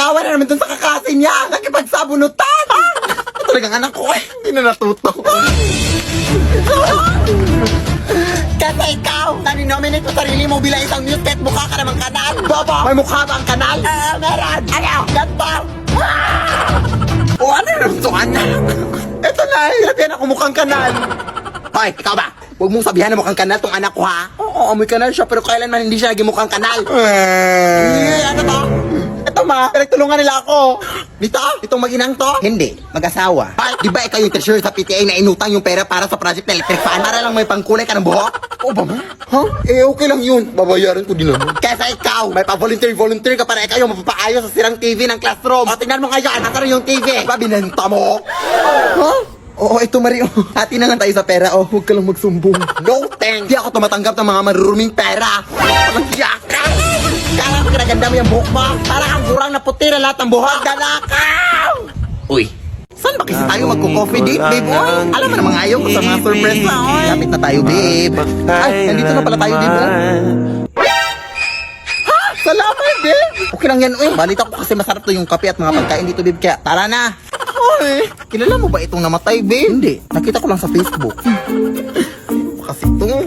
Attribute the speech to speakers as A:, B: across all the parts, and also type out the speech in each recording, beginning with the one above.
A: Nag-away na naman dun sa kakasin niya. Nakipagsabunutan. Talagang anak ko hindi na natuto. Kasi ikaw, naninominate mo sarili mo bilang isang news pet, mukha ka namang kanal. Bobo, may mukha ba ang kanal? Meron. Ano? Ganto. O ano yung to, anak? Eto na, sinabihan ako mukhang kanal. Hoy, ikaw ba? Huwag mong sabihan na mukhang kanal tong anak ko, ha? Oo, may kanal siya, pero kailanman hindi siya naging mukhang kanal. Ano to? Ito ma, pinagtulungan nila ako. Dito? Itong mag-inang to? Hindi, mag-asawa. Ay, di ba ikaw yung treasurer sa PTA na inutang yung pera para sa project na electric fan? Para lang may pangkulay ka ng buhok? Oo ba ma? Ha? Eh, okay lang yun. Babayaran ko din naman. Kesa ikaw, may pa-volunteer ka para ikaw yung mapapaayos sa sirang TV ng classroom. O, tingnan mo ngayon, nasaan yung TV? Ba, binenta mo? Ha? Oo, ito Mario. Hati na lang tayo sa pera. Oh, huwag ka lang magsumbong. No thanks. Di ako tumatanggap ng mga maruruming pera. Walang yaka. Kala ko kinaganda mo yung buhok mo. Para kang gurang na puti na lahat ng buhok. Dalakaw! Uy, saan ba kasi tayo magko-coffee date, babe? Oy, alam mo namang ayaw ko sa mga surprise na. Oy, lapit na tayo, babe. Ay, nandito na pala tayo, babe. Ha? Salamat, babe. Okay lang yan, uy. Balita ko kasi masarap to yung kape at mga pagkain dito, babe. Kaya, tara na. Oy, kilala mo ba itong namatay, babe? Hindi. Nakita ko lang sa Facebook. Kasi itong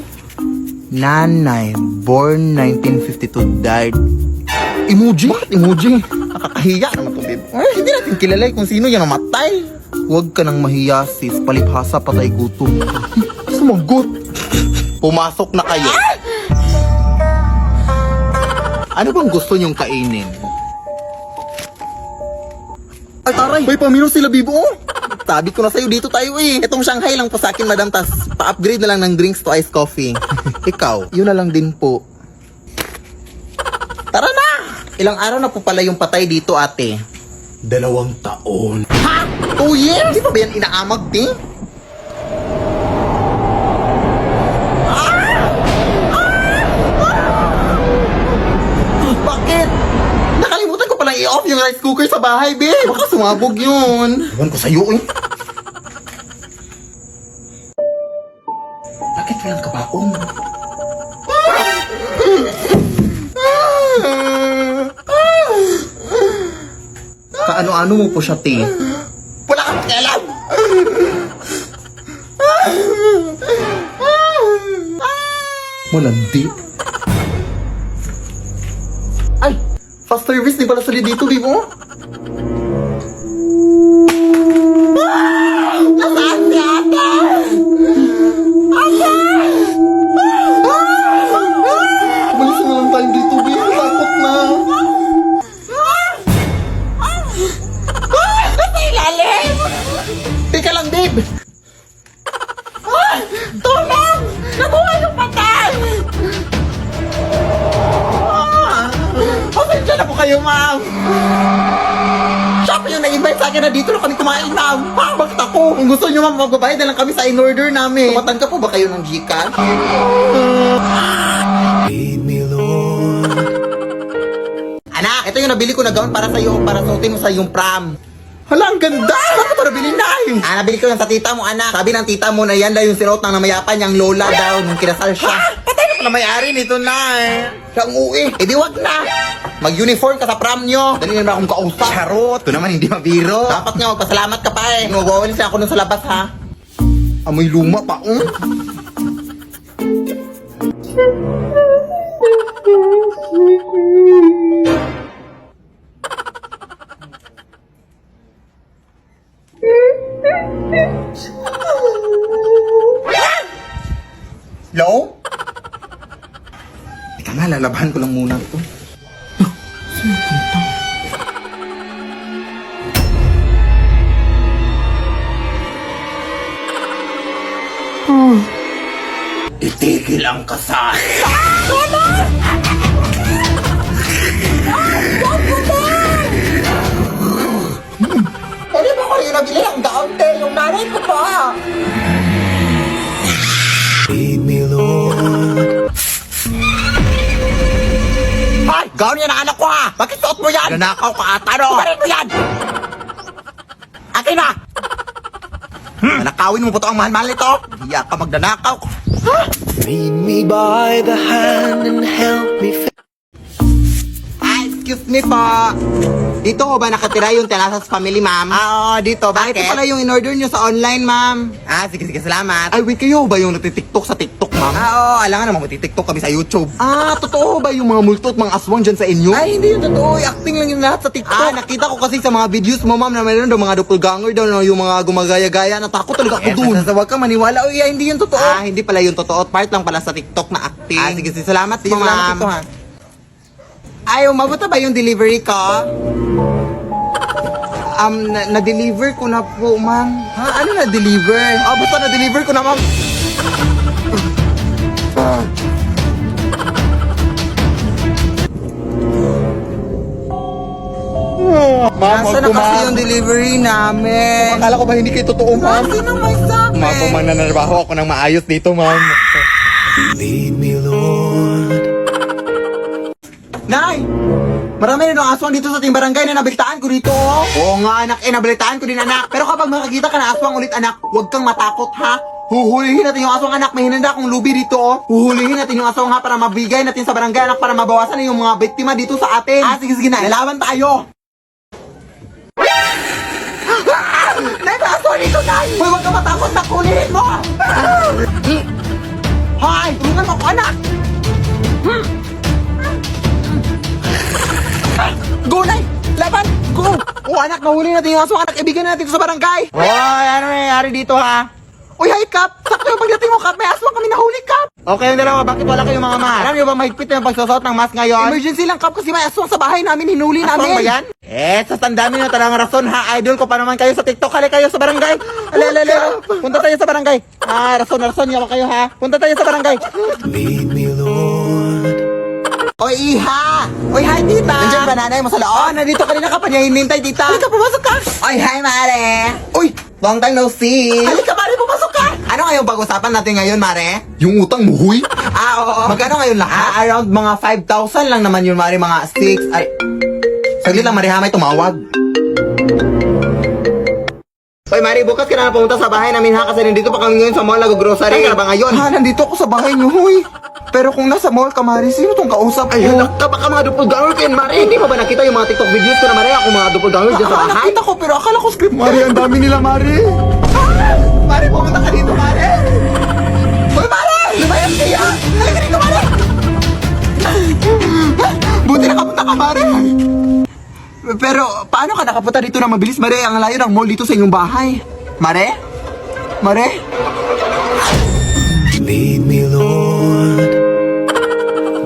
A: Nanay, born 1952, died. Emoji? Bakit emoji? Nakakahiya naman to, babe. Ay, hindi natin kilala kung sino yung namatay. Huwag ka nang mahiya, sis. Palibhasa, patay gutom. Sumagot. Pumasok na kayo. Ano bang gusto nyong kainin? Ay, taray! May pamino sila, Bibo! Sabi ko na sa'yo, dito tayo eh. Itong Shanghai lang po sa akin, madam, tas pa-upgrade na lang ng drinks to iced coffee. Ikaw, yun na lang din po. Tara na! Ilang araw na po pala yung patay dito, ate?
B: 2 taon.
A: Ha? 2 years? Di pa ba yan inaamag, te? Bakit? Nakalimutan ko palang i-off yung rice cooker sa bahay, babe. Baka sumabog yun. Iwan ko sa'yo, eh. Bakit walang kabaong? Kaano-ano mo po siya, te? Wala kang pakialam! Malandi. Ay! Fast service, di pala sali dito, di mo? Nasaan si ate? Ate! Umalis na lang tayo dito, babe. Takot na. Nasa ilalim! Teka lang, babe. Tulong! Nabuhay yung patay! Pasensya na po kayo, ma'am. Siya pa yung nag-invite sa akin na dito na kami kumain, ma'am. Bakit ako? Kung gusto nyo, ma'am, magbabayad na lang kami sa in-order namin. Tumatan ka po ba kayo ng Gcash?
B: Lead me, Lord.
A: Anak, ito yung nabili ko na gown para sa'yo, para suotin mo sa iyong prom. Hala, ang ganda! Bakit ito nabili na eh? Nabili ko yan sa tita mo, anak. Sabi ng tita mo na yan daw yung sinuot ng namayapan niyang lola daw nung kinasal siya. Patay na pala may-ari nito na eh. Siyang uwi. Eh di wag na. Mag-uniform ka sa prom nyo. Dali naman akong kausap. Charot. Ito naman hindi mabiro. Dapat nga magpasalamat ka pa eh. Nagawalis na ako nun sa labas ha. Amoy luma pa. Hello? Teka nga, lalabahan ko lang muna ito.
B: Itigil ang kasal.
A: Pwede ba ko yung nabili ng gown, te? Yung nanay ko pa.
B: Lead me, Lord.
A: Ay! Gown yan ang anak ko ha! Bakit suot mo yan? Nanakaw ka ata no? Kumarin mo yan! Akin na! Nanakawin mo po ito ang mahal-mahal nito? Hiya ka magnanakaw.
B: Lead me by the hand and help me.
A: Ay! excuse me po. Dito ho ba nakatira yung Telasas family, ma'am? Oo, dito. Bakit? Ito pala yung in-order nyo sa online, ma'am. Sige, salamat. Ay, wait, kayo ba yung nagtitiktok sa TikTok, ma'am? Oo, alangan naman magtitiktok kami sa YouTube. Totoo ba yung mga multo at mga aswang dyan sa inyo? Ay, hindi yun totoo. Acting lang yung lahat sa TikTok. Nakita ko kasi sa mga videos mo, ma'am, na mayroon daw mga doppelganger daw na yung mga gumagaya-gaya. Natakot talaga ako dun. Huwag ka maniwala. Uy, hindi yun totoo. Hindi pala yun totoo. Part lang pala sa TikTok na acting. Sige, salamat po, ma'am. Ay, umabot na ba yung delivery ko? Na-deliver ko na po, ma'am. Ano na-deliver? Basta na-deliver ko na, ma'am. Ma'am,
B: Nasaan na kasi yung
A: delivery namin?
B: Akala ko ba hindi kayo totoo, ma'am?
A: Sinong may sabi?
B: Ma'am, kung mananarbaho ako ng maayos dito, ma'am. Lead me, Lord.
A: Nay! Marami rin ang aswang dito sa ating barangay na nabalitaan ko dito. Oo nga, anak. Nabalitaan ko din, anak. Pero kapag makakita ka na aswang ulit, anak, huwag kang matakot, ha? Huhulihin natin yung aswang, anak. May hinanda akong lubi dito, oh. Huhulihin natin yung aswang, ha, para mabigay natin sa barangay, anak, para mabawasan na yung mga biktima dito sa atin. Sige na. Lalaban tayo. Nay, may aswang dito, Nay! Hoy, huwag kang matakot, nak. Hulihin mo! Hoy, tulungan mo ako, anak! Go, Nay! Laban! Go! Anak, nahuli natin yung aswang, anak. Ibigay natin ito sa barangay. Hoy, ano nangyayari dito, ha? Uy, hi, Kap! Sakto yung pagdating mo, Kap. May aswang kami nahuli, Kap. Okay, yung dalawa. Bakit wala kayong mga mask? Alam niyo ba mahigpit na yung pagsusot ng mask ngayon? Emergency lang, Kap, kasi may aswang sa bahay namin. Hinuli namin. Aswang ba yan? Sa tanda nyo na talagang rason, ha? Idol ko pa naman kayo sa TikTok. Hali kayo sa barangay. Alala. Punta tayo sa barangay. Rason. Yawa kayo, ha? Punta tayo sa barangay.
B: Lead me, Lord.
A: Oy, Iha! Oy, hi, tita! Nandiyan ba nanay mo sa loob? Nandito kanina ka pa niya hinintay, tita. Halika, pumasok ka! Oy, hi, Mare! Uy, long time no see! Halika, Mare, pumasok ka! Ano ngayong pag-usapan natin ngayon, Mare?
B: Yung utang mo, huy?
A: Oo. Magkano ngayon lahat? Around mga 5,000 lang naman yun, Mare. Mga 6, ay... Saglit lang, Mare, ha? May tumawag. Oy, Mari, bukas ka na pumunta sa bahay namin, ha? Kasi nandito pa kami ngayon sa mall, nag-grocery. Saan ka na ba ngayon? Nandito ako sa bahay niyo, huy. Pero kung nasa mall ka, Mari, sino tong kausap ko? Ay, halak ka, baka mga doppelganger kayo, Mari. Hindi mo ba nakita yung mga TikTok videos ko na, Mari? Ako mga doppelganger dyan sa bahay? Nakita ko, pero akala ko script.
B: Mari, ang dami nila, Mari.
A: Mari, pumunta ka dito, Mari. Hoy, Mari! Lumayas kaya! Halika dito, Mari! Buti nakapunta ka, Mari. Pero, paano ka nakapunta dito na mabilis, Mare? Ang layo ng mall dito sa inyong bahay. Mare? Mare?
B: Lead me, Lord.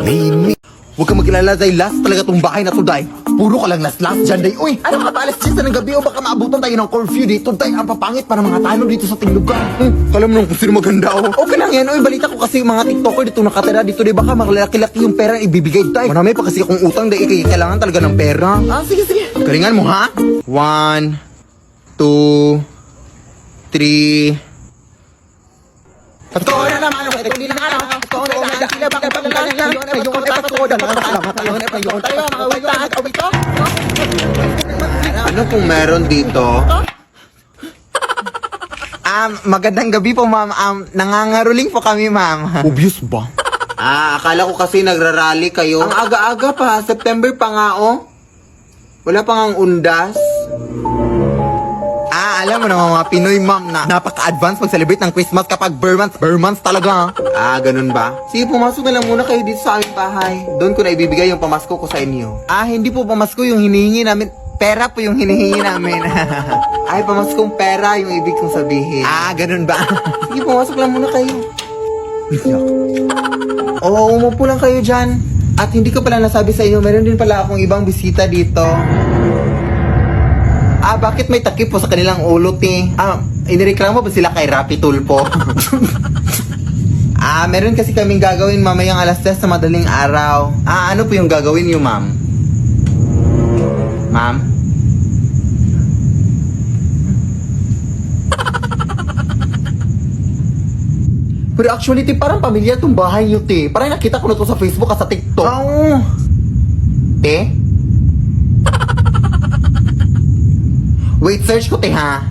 B: Lead me.
A: Huwag kang magkilala, Day. Last talaga tong bahay na to, Day. Puro ka lang last dyan, Day. Uy, ano ka ba? Alas 10 ng gabi o baka maabutan tayo ng curfew dito, Day. Ang papangit para mga tanong dito sa ting lugar.
B: Alam mo nung kung sino maganda, oh.
A: Okay lang yan. Uy, balita ko kasi mga TikToker dito nakatira dito, Day. Baka makalaki-laki yung pera ibibigay, Day. Marami pa kasi akong utang, Day. Kailangan talaga ng pera. Sige. Galingan mo, ha? 1, 2, 3... Patuloy na naman, hindi na ano. Patuloy na sila, bakit pala lang yung patuloy na ano kung meron dito? Magandang gabi po, ma'am. Nangangaruling po kami, ma'am.
B: Obvious ba?
A: Akala ko kasi nagrarally kayo. Ang aga-aga pa, September pa nga, oh. Wala pa ngang undas. Alam mo naman mga Pinoy, ma'am, na napaka-advance mag-celebrate ng Christmas kapag bare months talaga. Ganun ba? Sige, pumasok na lang muna kayo dito sa aming bahay. Doon ko na ibibigay yung pamasko ko sa inyo. Hindi po pamasko yung hinihingi namin. Pera po yung hinihingi namin. Ay, pamaskong pera yung ibig kong sabihin. Ganun ba? Sige, pumasok lang muna kayo. Oo, umupo lang kayo dyan. At hindi ko pala nasabi sa inyo, meron din pala akong ibang bisita dito. Bakit may takip po sa kanilang ulo, te? Inireklamo ba sila kay Rapi Tulpo? Meron kasi kaming gagawin mamayang alas 10 sa madaling araw. Ano po yung gagawin niyo, ma'am? Ma'am? Pero actually, te, parang pamilya tong bahay niyo, te. Parang nakita ko na to sa Facebook at sa TikTok. Te? Wait, search ko, te, ha?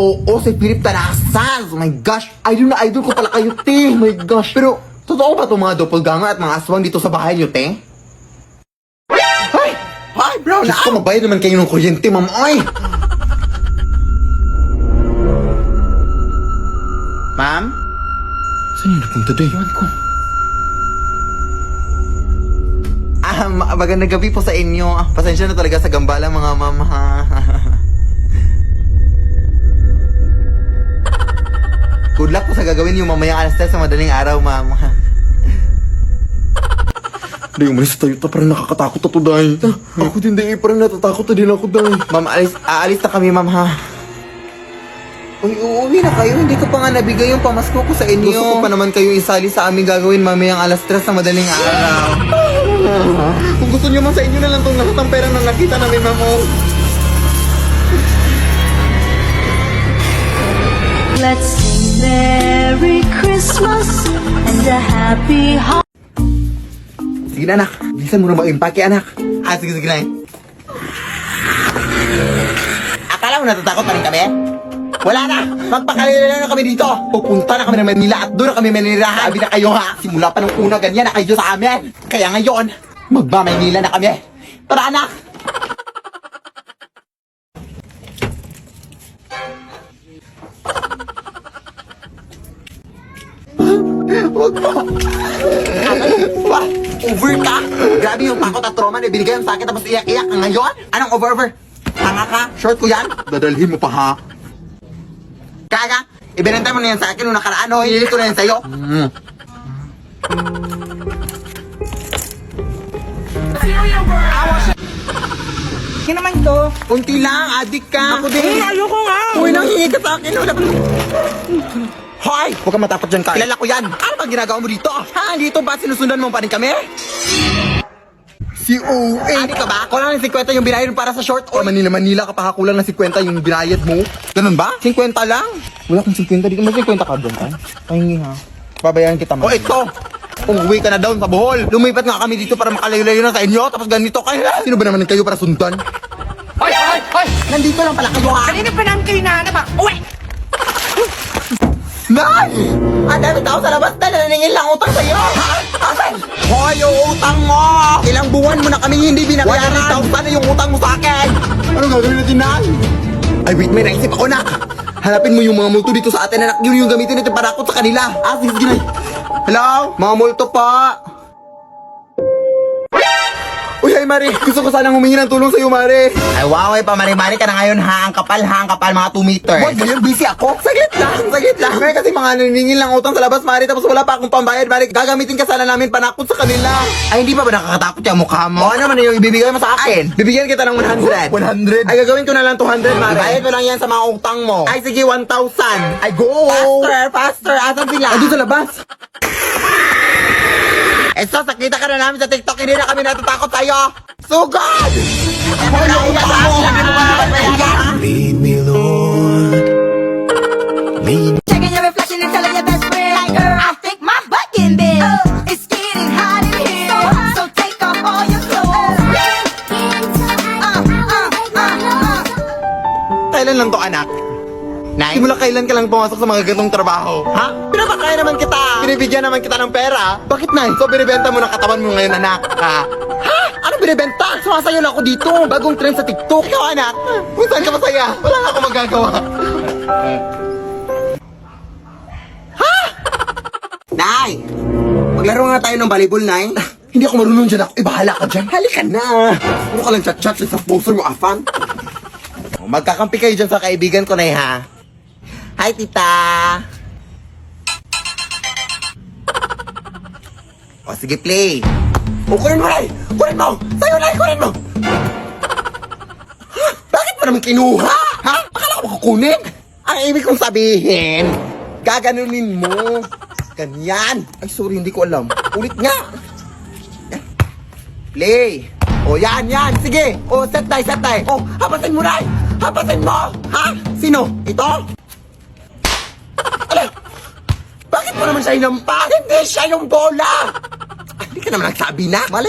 A: Oo, si Philip Tanasas. Oh my gosh, idol ko pala kayo, te. Oh my gosh. Pero, totoo ba itong mga doppelganger at mga aswang dito sa bahay niyo, te? Ay, brown
B: Diyos ko, mabayad naman kayo ng kuryente, ma'am. Ay!
A: Ma'am?
B: Saan yung napunta doon? Iwan ko. Magandang gabi po sa inyo. Pasensya na talaga sa gambala, mga ma'am. Good luck po sa gagawin yung mamayang alas 3 sa madaling araw, ma'am.
C: Day, umalis tayo. Parang nakakatakot na to, Day. Ako din, Day. Parang natatakot na din ako, Day.
B: Ma'am, aalis na kami, ma'am, ha? Uy, uuwi na kayo. Hindi ko pa nga nabigay yung pamasko ko sa inyo. Gusto ko pa naman kayo isali sa aming gagawin mamayang alas 3 sa madaling araw. Kung gusto nyo man sa inyo na lang itong lahat ng pera na nakita namin, ma'am. Oh.
D: Let's sing Merry Christmas and a Happy Holiday.
B: Sige na, anak. Bilisan mo na mag-impake, anak. Sige na. Akala mo natatakot pa rin kami? Wala na! Magpakalila na kami dito! Pupunta na kami ng Manila at doon na kami manirahan! Sabi na kayo ha! Simula pa nung una ganyan na kayo sa amin! Kaya ngayon, magmamanila na kami! Tara, anak! Huwag mo! Ba? Over ka? Grabe yung takot at trauma na binigay sa akin tapos iyak-iyak ka ngayon? Anong over? Tanga ka? Short ko yan?
C: Dadalhin mo pa, ha?
B: Kaga, ibinenta mo na yan sa akin nung nakaraan, o hindi ko na yan sa'yo.
A: Kaya naman to.
B: Kunti lang, adik ka. Ako din.
A: Ayoko nga.
B: Uy, nanghingi ka sa akin. Wala pa. Hoy! Huwag ka matapot dyan, Kai. Kilala ko yan. Ano ba ginagawa mo dito? Ha? Dito ba sinusundan mo pa rin kami?
C: Si O.A.
B: Adik ka ba? Kulang ng 50 yung binayad mo para sa short. O Manila ka pa, kulang ng 50 yung binayad mo. Ganun ba? 50 lang?
C: Wala kang 50 dito. May 50 ka doon, Tay. Pahingi, ha? Babayaran kita,
B: O ito! Umuwi ka na down sa Bohol. Lumipat nga kami dito para makalayo-layo na sa inyo. Tapos ganito kayo.
C: Sino ba naman kayo para sundan?
A: Hoy!
B: Nandito lang pala kayo, ha?
A: Kanina pa namin kayo nahanap ha? Uwi!
B: Nay! Ang dami tao sa labas na naningil lang utang sa'yo! Ha? Asan? Hoy, yung utang mo! Ilang buwan mo na kami hindi binabayaran! 100,000 na yung utang mo sa akin!
C: Anong gagawin natin, Nay?
B: Ay, wait, may naisip ako, nak! Hanapin mo yung mga multo dito sa atin, anak. Yun yung gamitin natin para akot sa kanila. Sige, Nay. Hello? Mga multo pa! Uy, hi, Mari! Gusto ko sanang humingi ng tulong sa'yo, Mari! Ay, wow, pa, Mari ka na ngayon, ha? Ang kapal, mga 2 meters. Wag, ngayon busy ako. Saglit lang. May kasi mga naningil lang utang sa labas, Mari, tapos wala pa akong pambayad, Mari. Gagamitin ka sana namin panakot sa kanila. Ay, hindi pa ba nakakatakot yung mukha mo? O, ano naman yung ibibigay mo sa akin? Bibigyan kita ng 100.
C: 100?
B: Ay, gagawin ko na lang 200, Mari. Bayad mo lang yan sa mga utang mo. Ay, sige, 1,000. Ay, go! Faster! Asan sila?
C: Ay, doon sa labas.
B: Esto, sakita ka na namin sa TikTok, hindi na kami natatakot sa'yo! Sugod! Hoy, yung utang mo!
C: Lead me, Lord. Lead
D: Checking your reflection and telling your best friend, like, girl, I think my butt getting big. It's getting hot in here, so take off all your clothes.
B: Kailan lang to, anak? Nay? Simula kailan ka lang pumasok sa mga ganitong trabaho? Ha? Pinapakaya naman kita! Binibigyan naman kita ng pera! Bakit, Nay? So, binibenta mo ng katawan mo ngayon, anak? Ha? Ano binibenta? Sumasayo na ako dito! Bagong trend sa TikTok! Ikaw, anak? Kung saan ka masaya? Wala nga akong magagawa! Ha? Nay! Maglaro nga tayo ng volleyball, Nay.
C: Hindi ako marunong dyan ako. Bahala ka dyan.
B: Halika na!
C: Ano ka lang chat-chat sa sponsor mo, Afan?
B: Magkakampi kayo dyan sa kaibigan ko, Nay, ha? Hi, tita! O, sige, play! O, kunin mo, Nay! Kunin mo! Sa'yo, Nay! Kunin mo! Ha? Bakit mo naman kinuha? Ha? Akala ko kukunin? Ang ibig kong sabihin, gaganunin mo. Ganyan. Ay, sorry, hindi ko alam. Ulit nga. Play! O, yan! Sige! O, set tayo! O, hapasin mo, Nay! Hapasin mo! Ha? Sino? Ito? Ala! Bakit mo naman siya inampas? Hindi siya yung bola! Hindi ka naman nagsabi na. Malay